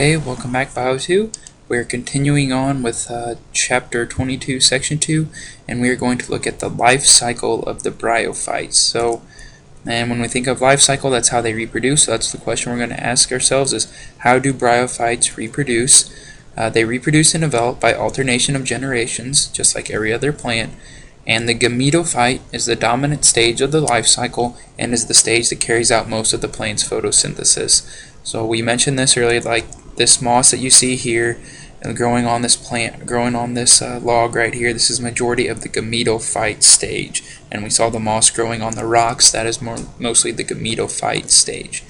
Hey, welcome back, Bio 2. We're continuing on with Chapter 22, Section 2, and we are going to look at the life cycle of the bryophytes. And when we think of life cycle, that's how they reproduce. So that's the question we're going to ask ourselves is, how do bryophytes reproduce? They reproduce and develop by alternation of generations, just like every other plant. And the gametophyte is the dominant stage of the life cycle and is the stage that carries out most of the plant's photosynthesis. So we mentioned this earlier, like this moss that you see here growing on this plant, growing on this log right here, this is majority of the gametophyte stage. And we saw the moss growing on the rocks, that is mostly the gametophyte stage.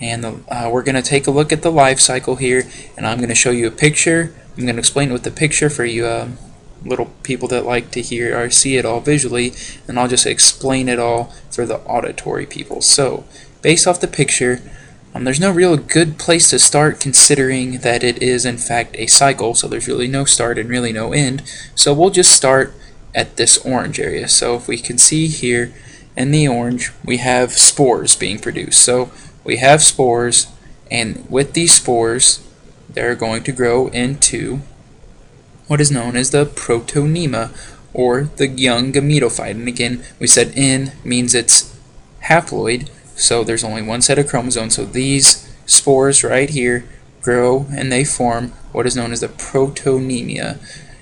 And we're going to take a look at the life cycle here, and I'm going to show you a picture. I'm going to explain it with the picture for you little people that like to hear or see it all visually, and I'll just explain it all for the auditory people. So, based off the picture, there's no real good place to start considering that it is in fact a cycle, so there's really no start and really no end. So we'll just start at this orange area. So if we can see here in the orange, we have spores being produced. So we have spores, and with these spores, they're going to grow into what is known as the protonema, or the young gametophyte. And again, we said N means it's haploid, so there's only one set of chromosomes. So these spores right here grow and they form what is known as the protonema,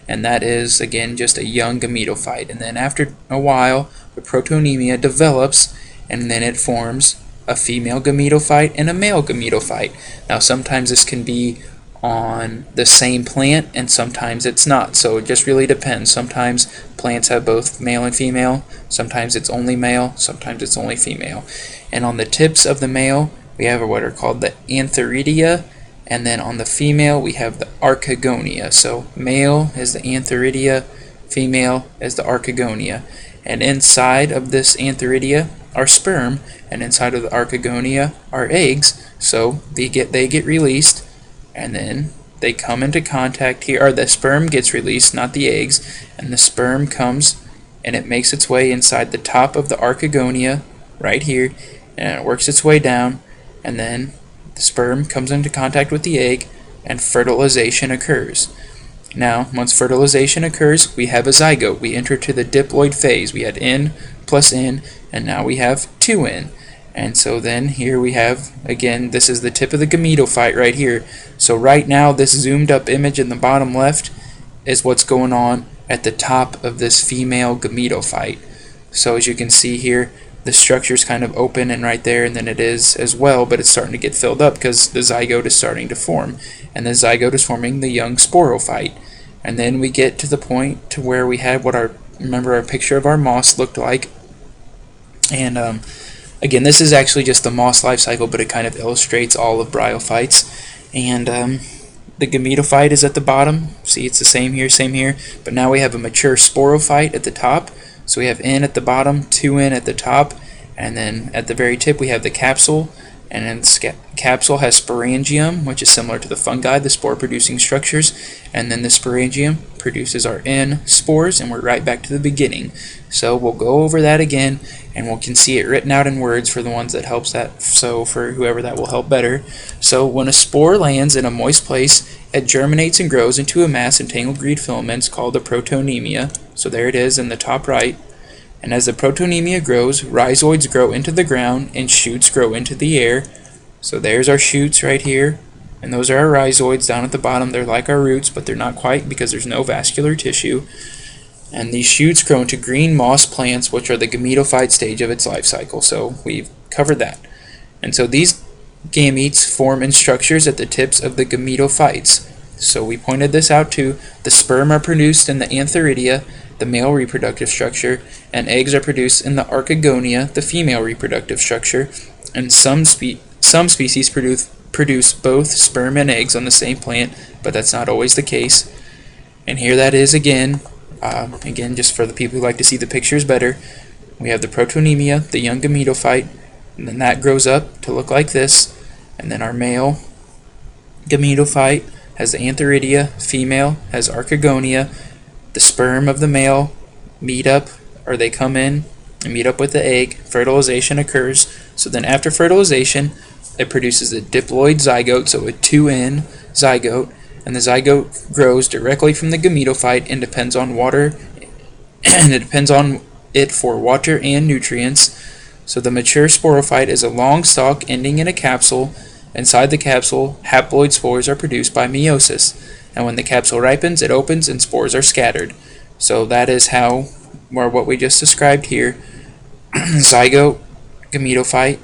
and that is again just a young gametophyte. And then after a while, the protonema develops, and then it forms a female gametophyte and a male gametophyte. Now sometimes this can be on the same plant and sometimes it's not, so it just really depends. Sometimes plants have both male and female, sometimes it's only male, sometimes it's only female. And on the tips of the male we have what are called the antheridia, and then on the female we have the archegonia. So male is the antheridia, female is the archegonia, and inside of this antheridia are sperm, and inside of the archegonia are eggs. So they get released, and then they come into contact here, or the sperm gets released, not the eggs, and the sperm comes and it makes its way inside the top of the archegonia right here, and it works its way down, and then the sperm comes into contact with the egg and fertilization occurs. Now, once fertilization occurs, we have a zygote. We enter to the diploid phase. We had N plus N, and now we have 2N. And so then here we have, again, this is the tip of the gametophyte right here. So right now this zoomed up image in the bottom left is what's going on at the top of this female gametophyte. So as you can see here, the structure's kind of open and right there, and then it is as well, but it's starting to get filled up because the zygote is starting to form. And the zygote is forming the young sporophyte. And then we get to the point to where we had what remember our picture of our moss looked like. And again, this is actually just the moss life cycle, but it kind of illustrates all of bryophytes. And the gametophyte is at the bottom. See, it's the same here, but now we have a mature sporophyte at the top. So we have N at the bottom, 2N at the top, and then at the very tip we have the capsule. And then the capsule has sporangium, which is similar to the fungi, the spore-producing structures. And then the sporangium produces our N spores, and we're right back to the beginning. So we'll go over that again, and we can see it written out in words for the ones that helps that. So for whoever that will help better. So when a spore lands in a moist place, it germinates and grows into a mass of entangled green filaments called the protonema. So there it is in the top right. And as the protonema grows, rhizoids grow into the ground and shoots grow into the air. So there's our shoots right here, and those are our rhizoids down at the bottom. They're like our roots, but they're not quite because there's no vascular tissue. And these shoots grow into green moss plants, which are the gametophyte stage of its life cycle. So we've covered that. And so these gametes form in structures at the tips of the gametophytes. So we pointed this out too. The sperm are produced in the antheridia, the male reproductive structure, and eggs are produced in the archegonia, the female reproductive structure. And some species produce both sperm and eggs on the same plant, but that's not always the case. And here that is again. Again, just for the people who like to see the pictures better, we have the protonema, the young gametophyte, and then that grows up to look like this. And then our male gametophyte has the antheridia, female has archegonia. The sperm of the male meet up, or they come in and meet up with the egg. Fertilization occurs. So then after fertilization, it produces a diploid zygote, so a 2N zygote, and the zygote grows directly from the gametophyte and depends on water, and it depends on it for water and nutrients. So the mature sporophyte is a long stalk ending in a capsule. Inside the capsule, haploid spores are produced by meiosis, and when the capsule ripens, it opens and spores are scattered. So that is how, or what we just described here, zygote, gametophyte,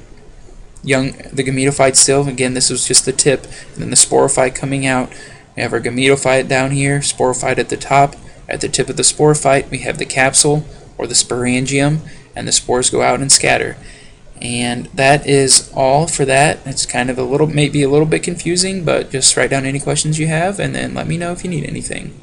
the gametophyte still, again this was just the tip, and then the sporophyte coming out. We have our gametophyte down here, sporophyte at the top. At the tip of the sporophyte we have the capsule, or the sporangium, and the spores go out and scatter. And that is all for that. It's kind of maybe a little bit confusing, but just write down any questions you have and then let me know if you need anything.